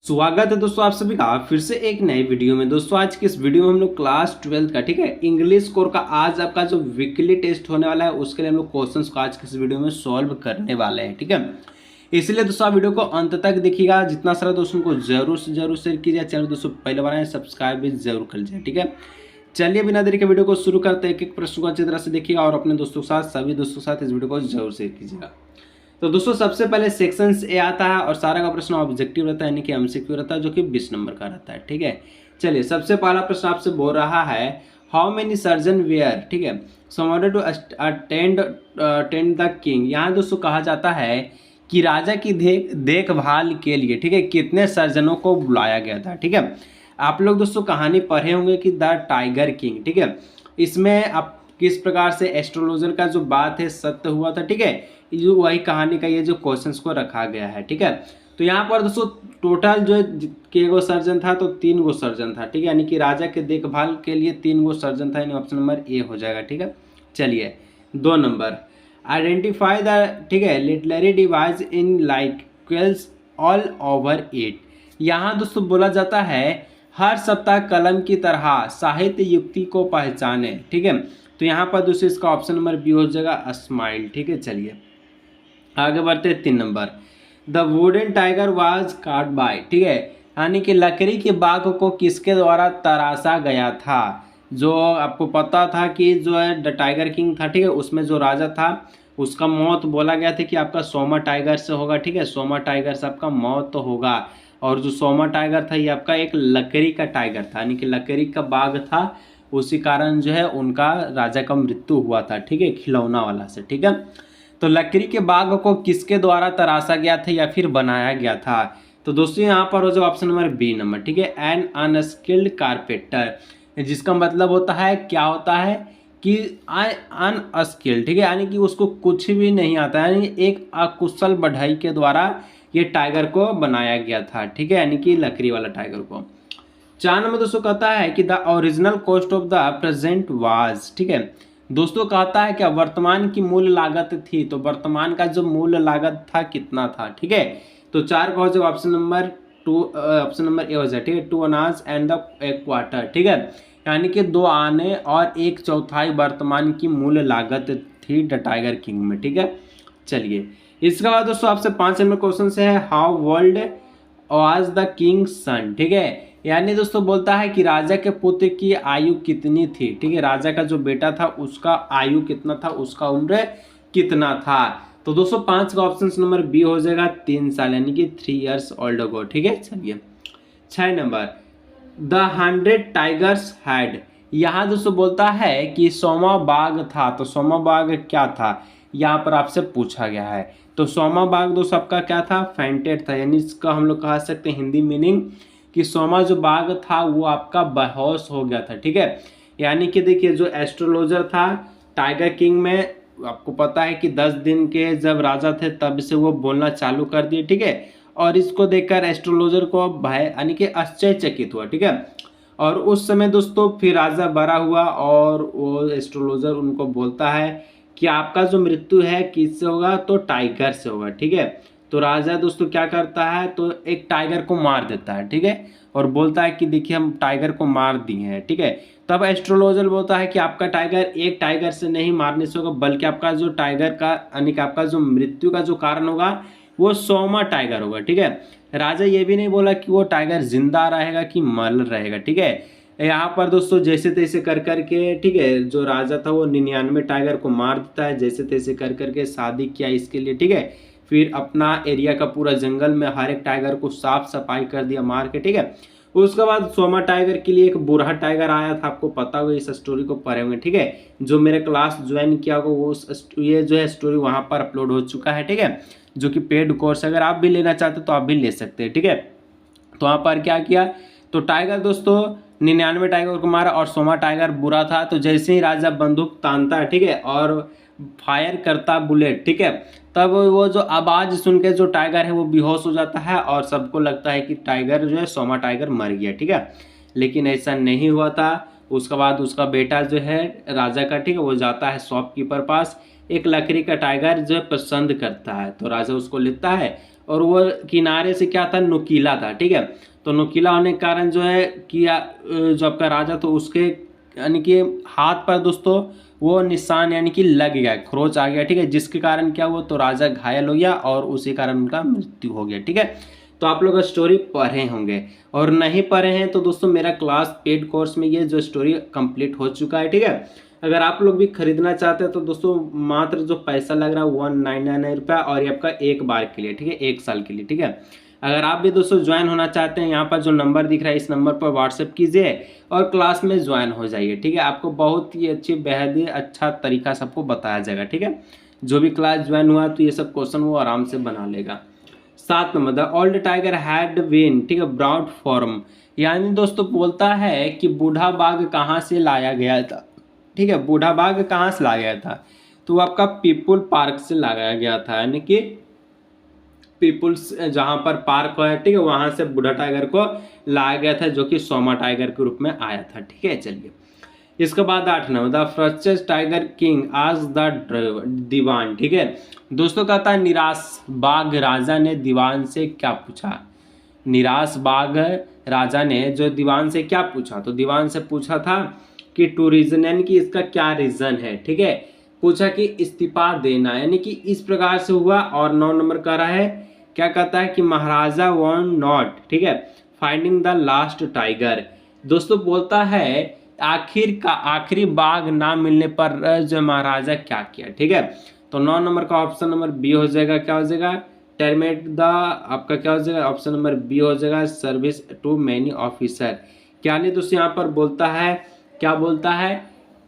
स्वागत है दोस्तों आप सभी का फिर से एक नए वीडियो में। दोस्तों आज की इस वीडियो में हम लोग क्लास 12 का ठीक है इंग्लिश कोर का आज आपका जो वीकली टेस्ट होने वाला है उसके लिए हम लोग क्वेश्चंस को आज की इस वीडियो में सॉल्व करने वाले हैं। ठीक है, इसलिए दोस्तों आप वीडियो को अंत तक देखिएगा। जितना सारा दोस्तों को जरूर से जरूर शेयर कीजिए। चैनल दोस्तों पहले बार आए सब्सक्राइब भी जरूर कर लीजिए। ठीक है, चलिए बिना देरी के वीडियो को शुरू करते हैं। एक एक प्रश्न को अच्छी तरह से देखिएगा और अपने दोस्तों के साथ सभी दोस्तों के साथ इस वीडियो को जरूर शेयर कीजिएगा। तो दोस्तों सबसे पहले सेक्शन ए आता है और सारा का प्रश्न ऑब्जेक्टिव रहता है यानी कि एमसीक्यू रहता है जो कि 20 नंबर का रहता है। ठीक है, चलिए सबसे पहला प्रश्न आपसे बोल रहा है हाउ मेनी सर्जन वेयर। ठीक है, so to attend the king. यहाँ दोस्तों कहा जाता है कि राजा की देखभाल के लिए ठीक है कितने सर्जनों को बुलाया गया था। ठीक है, आप लोग दोस्तों कहानी पढ़े होंगे कि द टाइगर किंग। ठीक है, इसमें आप किस प्रकार से एस्ट्रोलॉजर का जो बात है सत्य हुआ था। ठीक है, जो वही कहानी का ये जो क्वेश्चंस को रखा गया है। ठीक है, तो यहाँ पर दोस्तों टोटल जो के गो सर्जन था तो 3 गो सर्जन था। ठीक है, यानी कि राजा के देखभाल के लिए 3 गो सर्जन था, यानी ऑप्शन नंबर ए हो जाएगा। ठीक है, चलिए 2 नंबर आइडेंटिफाई द ठीक है literary device in like क्वेल्स all over it. यहाँ दोस्तों बोला जाता है हर सप्ताह कलम की तरह साहित्य युक्ति को पहचाने। ठीक है, तो यहाँ पर दोस्तों इसका ऑप्शन नंबर बी हो जाएगा स्माइल। ठीक है, चलिए आगे बढ़ते हैं 3 number the wooden tiger was card by. ठीक है, यानी कि लकड़ी के बाघ को किसके द्वारा तराशा गया था। जो आपको पता था कि जो है द टाइगर किंग था। ठीक है, उसमें जो राजा था उसका मौत बोला गया था कि आपका सोमा टाइगर से होगा। ठीक है, सोमा टाइगर से आपका मौत तो होगा। और जो सोमा टाइगर था ये आपका एक लकड़ी का टाइगर था, यानी कि लकड़ी का बाघ था। उसी कारण जो है उनका राजा का मृत्यु हुआ था। ठीक है, खिलौना वाला से। ठीक है, तो लकड़ी के बाग को किसके द्वारा तराशा गया था या फिर बनाया गया था। तो दोस्तों यहाँ पर हो जाए ऑप्शन नंबर बी नंबर। ठीक है, एन अनस्किल्ड कारपेंटर, जिसका मतलब होता है क्या होता है कि अनस्किल्ड। ठीक है, यानी कि उसको कुछ भी नहीं आता, यानी एक अकुशल बढ़ई के द्वारा ये टाइगर को बनाया गया था। ठीक है, यानी कि लकड़ी वाला टाइगर को। 4 नंबर दोस्तों कहता है कि the original cost of the present was. ठीक है, दोस्तों कहता है क्या वर्तमान की मूल लागत थी, तो वर्तमान का जो मूल लागत था कितना था। ठीक है, तो 4 का हो जाएगा option number 2, option number A हो जाए। ठीक है, 2 अनाज एंड द एक क्वार्टर। ठीक है, यानी कि 2 आने और 1/4 वर्तमान की मूल लागत थी द टाइगर किंग में। ठीक है, चलिए इसके बाद दोस्तों आपसे 5 नंबर क्वेश्चन से है how world was the king son. ठीक है, यानी दोस्तों बोलता है कि राजा के पुत्र की आयु कितनी थी। ठीक है, राजा का जो बेटा था उसका आयु कितना था, उसका उम्र कितना था। तो दोस्तों 5 का ऑप्शन नंबर बी हो जाएगा 3 साल, यानी कि 3 ईयर्स ओल्ड अगो। ठीक है, चलिए 6 नंबर द 100 टाइगर्स हैड। यहाँ दोस्तों बोलता है कि सोमा बाघ था, तो सोमा बाघ क्या था यहाँ पर आपसे पूछा गया है। तो सोमा बाघ दोस्तों आपका क्या था, फेंटेड था, यानी इसका हम लोग कह सकते हैं हिंदी मीनिंग कि सोमा जो बाघ था वो आपका बेहोश हो गया था। ठीक है, यानी कि देखिए जो एस्ट्रोलॉजर था टाइगर किंग में, आपको पता है कि 10 दिन के जब राजा थे तब से वो बोलना चालू कर दिए। ठीक है, और इसको देखकर एस्ट्रोलॉजर को भय यानी कि आश्चर्यचकित हुआ। ठीक है, और उस समय दोस्तों फिर राजा बड़ा हुआ और वो एस्ट्रोलॉजर उनको बोलता है कि आपका जो मृत्यु है किससे होगा, तो टाइगर से होगा। ठीक है, तो राजा दोस्तों क्या करता है, तो एक टाइगर को मार देता है। ठीक है, और बोलता है कि देखिए हम टाइगर को मार दिए हैं। ठीक है, तब एस्ट्रोलॉजर बोलता है कि आपका टाइगर एक टाइगर से नहीं मारने से होगा, बल्कि आपका जो टाइगर का यानी कि आपका जो मृत्यु का जो कारण होगा वो सोमा टाइगर होगा। ठीक है, राजा ये भी नहीं बोला कि वो टाइगर जिंदा रहेगा कि मर रहेगा। ठीक है, यहाँ पर दोस्तों जैसे तैसे कर करके ठीक है जो राजा था वो 99 टाइगर को मार देता है, जैसे तैसे कर करके शादी किया इसके लिए। ठीक है, फिर अपना एरिया का पूरा जंगल में हर एक टाइगर को साफ सफाई कर दिया मार के। ठीक है, उसके बाद सोमा टाइगर के लिए एक बुरहा टाइगर आया था, आपको पता होगा इस स्टोरी को पढ़े होंगे। ठीक है, जो मेरे क्लास ज्वाइन किया होगा वो ये जो है स्टोरी वहाँ पर अपलोड हो चुका है। ठीक है, जो कि पेड कोर्स अगर आप भी लेना चाहते तो आप भी ले सकते हैं। ठीक है, तो वहाँ पर क्या किया, तो टाइगर दोस्तों 99 टाइगर को मारा और सोमा टाइगर बुरा था। तो जैसे ही राजा बंदूक तानता है ठीक है और फायर करता बुलेट, ठीक है, तब वो जो आवाज़ सुन के जो टाइगर है वो बेहोश हो जाता है और सबको लगता है कि टाइगर जो है सोमा टाइगर मर गया। ठीक है, लेकिन ऐसा नहीं हुआ था। उसके बाद उसका बेटा जो है राजा का ठीक है वो जाता है शॉपकीपर पास, एक लकड़ी का टाइगर जो है पसंद करता है, तो राजा उसको लेता है और वो किनारे से क्या था, नुकीला था, ठीक है। तो नुकीला होने के कारण जो है किया जो आपका राजा तो उसके यानी कि हाथ पर दोस्तों वो निशान यानी कि लग गया, खरोच आ गया, ठीक है, जिसके कारण क्या हुआ, तो राजा घायल हो गया और उसी कारण उनका मृत्यु हो गया, ठीक है। तो आप लोग स्टोरी पढ़े होंगे, और नहीं पढ़े हैं तो दोस्तों मेरा क्लास पेड कोर्स में ये जो स्टोरी कंप्लीट हो चुका है, ठीक है। अगर आप लोग भी खरीदना चाहते हैं तो दोस्तों मात्र जो पैसा लग रहा है 199 रुपया, और ये आपका एक बार के लिए, ठीक है, 1 साल के लिए, ठीक है। अगर आप भी दोस्तों ज्वाइन होना चाहते हैं, यहाँ पर जो नंबर दिख रहा है इस नंबर पर व्हाट्सएप कीजिए और क्लास में ज्वाइन हो जाइए, ठीक है। आपको बहुत ही अच्छी बेहद ही अच्छा तरीका सबको बताया जाएगा, ठीक है। जो भी क्लास ज्वाइन हुआ तो ये सब क्वेश्चन वो आराम से बना लेगा। 7 number, the old tiger had been, ठीक है, ब्रॉड फॉर्म, यानी दोस्तों बोलता है कि बूढ़ा बाघ कहाँ से लाया गया था, ठीक है। बूढ़ा बाघ कहाँ से लाया गया था, तो आपका पीपुल पार्क से लाया गया था, यानी कि पीपुल्स जहाँ पर पार्क है, ठीक है, वहाँ से बूढ़ा टाइगर को लाया गया था, जो कि सोमा टाइगर के रूप में आया था, ठीक है। चलिए इसके बाद 8 number, the frustrated tiger king आज द दीवान, ठीक है। दोस्तों कहता है निराश बाघ राजा ने दीवान से क्या पूछा, निराश बाघ राजा ने जो दीवान से क्या पूछा, तो दीवान से पूछा था कि टू रीजन, यानी कि इसका क्या रीजन है, ठीक है। पूछा कि इस्तीफा देना, यानी कि इस प्रकार से हुआ। और 9 नंबर कह रहा है, क्या कहता है कि महाराजा वॉन नॉट, ठीक है, फाइंडिंग द लास्ट टाइगर। दोस्तों बोलता है आखिरी बाघ ना मिलने पर जो महाराजा क्या किया, ठीक है। तो 9 नंबर का ऑप्शन नंबर बी हो जाएगा, क्या हो जाएगा, टर्मिनेट द, आपका क्या हो जाएगा, ऑप्शन नंबर बी हो जाएगा, सर्विस टू मैनी ऑफिसर। क्या नहीं दोस्तों यहाँ पर बोलता है, क्या बोलता है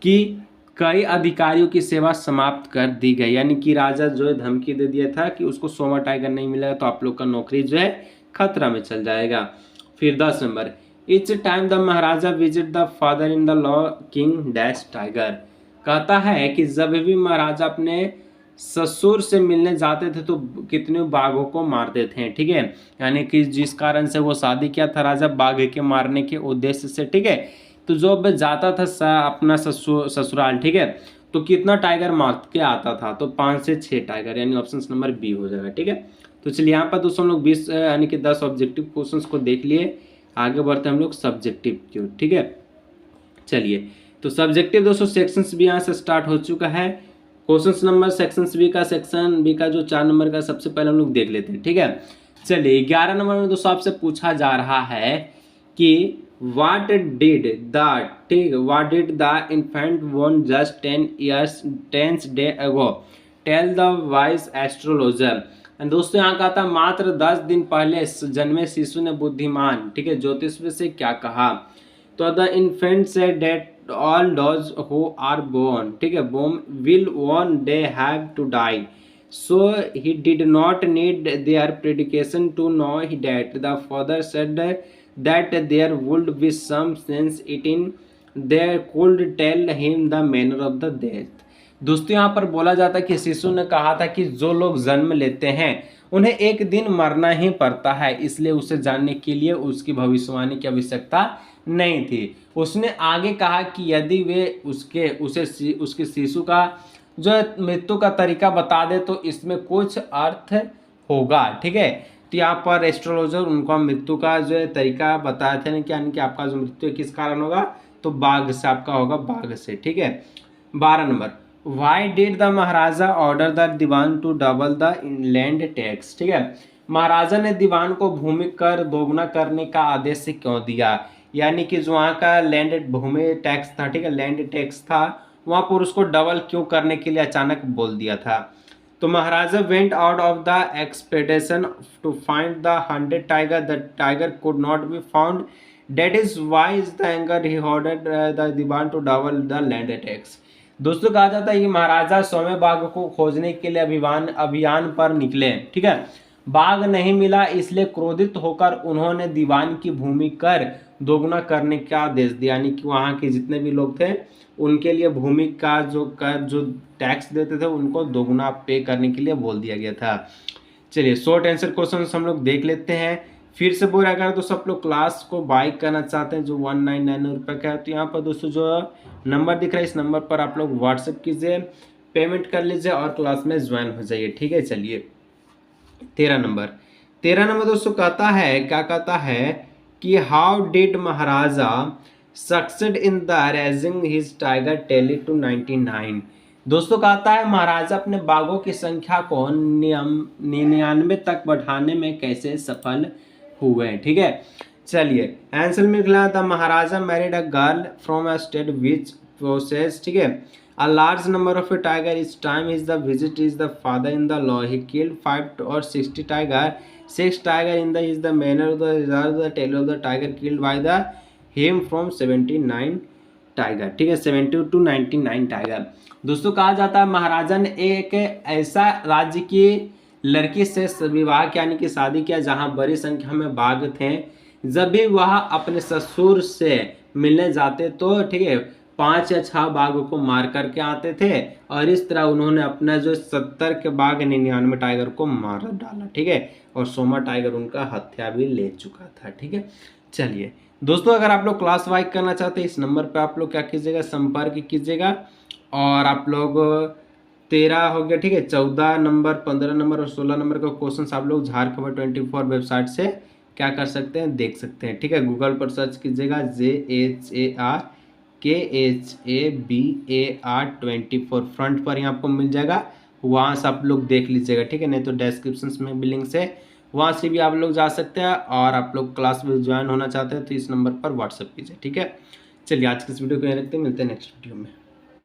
कि कई अधिकारियों की सेवा समाप्त कर दी गई, यानी कि राजा जो है धमकी दे दिया था कि उसको सोमा टाइगर नहीं मिलेगा तो आप लोग का नौकरी जो है खतरा में चल जाएगा। फिर 10 number, each time the Maharaja visit the father in the law king dash tiger. कहता है कि जब भी महाराजा अपने ससुर से मिलने जाते थे तो कितने बाघों को मारते थे, ठीक है, यानी कि जिस कारण से वो शादी किया था राजा बाघ के मारने के उद्देश्य से, ठीक है। तो जब जाता था अपना ससुराल, ठीक है, तो कितना टाइगर मार के आता था, तो 5 से 6 टाइगर, यानी ऑप्शन नंबर बी हो जाएगा, ठीक है। तो चलिए यहाँ पर दोस्तों हम लोग 20 यानी कि 10 ऑब्जेक्टिव क्वेश्चंस को देख लिए, आगे बढ़ते हम लोग सब्जेक्टिव क्यों, ठीक है। चलिए तो सब्जेक्टिव दोस्तों सेक्शंस भी यहाँ से स्टार्ट हो चुका है। क्वेश्चन नंबर सेक्शन बी का जो 4 नंबर का सबसे पहले हम लोग देख लेते हैं, ठीक है। चलिए 11 नंबर में दोस्तों आपसे पूछा जा रहा है कि what did the infant born just 10 day ago tell the wise astrologer. दोस्तों यहाँ कहा था मात्र 10 दिन पहले जन्मे शिशु ने बुद्धिमान, ठीक है, ज्योतिषी से क्या कहा, तो the infant say that all those who are born, ठीक है, born will one day have to die, so he did not need their prediction to know that the father said that there would be some sense it in they could tell him the manner of the death। दोस्तों यहाँ पर बोला जाता है कि शिशु ने कहा था कि जो लोग जन्म लेते हैं उन्हें एक दिन मरना ही पड़ता है, इसलिए उसे जानने के लिए उसकी भविष्यवाणी की आवश्यकता नहीं थी। उसने आगे कहा कि यदि वे उसके शिशु का जो मृत्यु का तरीका बता दे तो इसमें कुछ अर्थ होगा, ठीक है। तो यहाँ पर एस्ट्रोलॉजर उनको मृत्यु का जो है तरीका बताया था, यानी कि आपका जो मृत्यु किस कारण होगा, तो बाघ से आपका होगा, बाघ से, ठीक है। 12 number, why did the maharaja order the Diwan to double the land tax, ठीक है, महाराजा ने दीवान को भूमि कर दोगुना करने का आदेश क्यों दिया, यानी कि जो वहाँ का लैंड भूमि टैक्स था, ठीक है, लैंड टैक्स था, वहाँ पर उसको डबल क्यों करने के लिए अचानक बोल दिया था। तो maharaja went out of the expedition to find the 100 tiger, the tiger could not be found, that is why is the anger he ordered the Diwan to double the land tax. दोस्तों कहा जाता है कि महाराजा 100वें बाघ को खोजने के लिए अभियान पर निकले, ठीक है, बाघ नहीं मिला, इसलिए क्रोधित होकर उन्होंने दीवान की भूमि कर दोगुना करने का आदेश दिया, यानी कि वहाँ के जितने भी लोग थे उनके लिए भूमि का जो टैक्स देते थे उनको दोगुना पे करने के लिए बोल दिया गया था। चलिए शॉर्ट आंसर क्वेश्चन हम लोग देख लेते हैं। फिर से बोला अगर दोस्तों आप लोग क्लास को बाई करना चाहते हैं जो 199 रुपये का है, तो यहाँ पर दोस्तों जो नंबर दिख रहा है इस नंबर पर आप लोग व्हाट्सएप कीजिए, पेमेंट कर लीजिए और क्लास में ज्वाइन हो जाइए, ठीक है। चलिए 13 नंबर, 13 नंबर दोस्तों कहता है, क्या कहता है कि how did maharaja succeed in the raising his tiger tally to 99। दोस्तों कहता है महाराजा अपने बाघों की संख्या को 99 तक बढ़ाने में कैसे सफल हुए। ठीक है, चलिए आंसर में लिखना था maharaja married a girl from a state which process, ठीक है, a large number of a tiger each time is the visit is the father in the law. He killed 5 or 60 tiger. 6 tiger in the is the manner of the tail of the tiger killed by the him from 79 tiger. ठीक है, 70 to 99 tiger. दोस्तों कहा जाता है महाराजा ने एक ऐसा राज्य की लड़की से विवाह यानी कि शादी किया जहां बड़ी संख्या में बाघ थे। जब भी वह अपने ससुर से मिलने जाते तो ठीक है 5 या 6 बाघों को मार करके आते थे और इस तरह उन्होंने अपना जो 70 के बाघ 99 टाइगर को मार डाला। ठीक है, और 100वां टाइगर उनका हत्या भी ले चुका था। ठीक है, चलिए दोस्तों अगर आप लोग क्लास वाइज करना चाहते हैं इस नंबर पे आप लोग क्या कीजिएगा, संपर्क कीजिएगा। और आप लोग 13 हो गया, ठीक है, 14 नंबर, 15 नंबर और 16 नंबर का क्वेश्चन आप लोग झारखबर 24 वेबसाइट से क्या कर सकते हैं, देख सकते हैं। ठीक है, गूगल पर सर्च कीजिएगा JHARKHABAR24 फ्रंट पर ही आपको मिल जाएगा, वहाँ से आप लोग देख लीजिएगा। ठीक है, नहीं तो डिस्क्रिप्शन में भी लिंक है, वहाँ से भी आप लोग जा सकते हैं। और आप लोग क्लास में ज्वाइन होना चाहते हैं तो इस नंबर पर व्हाट्सएप कीजिए। ठीक है, चलिए आज की इस वीडियो को यहीं रखते हैं, मिलते हैं नेक्स्ट वीडियो में।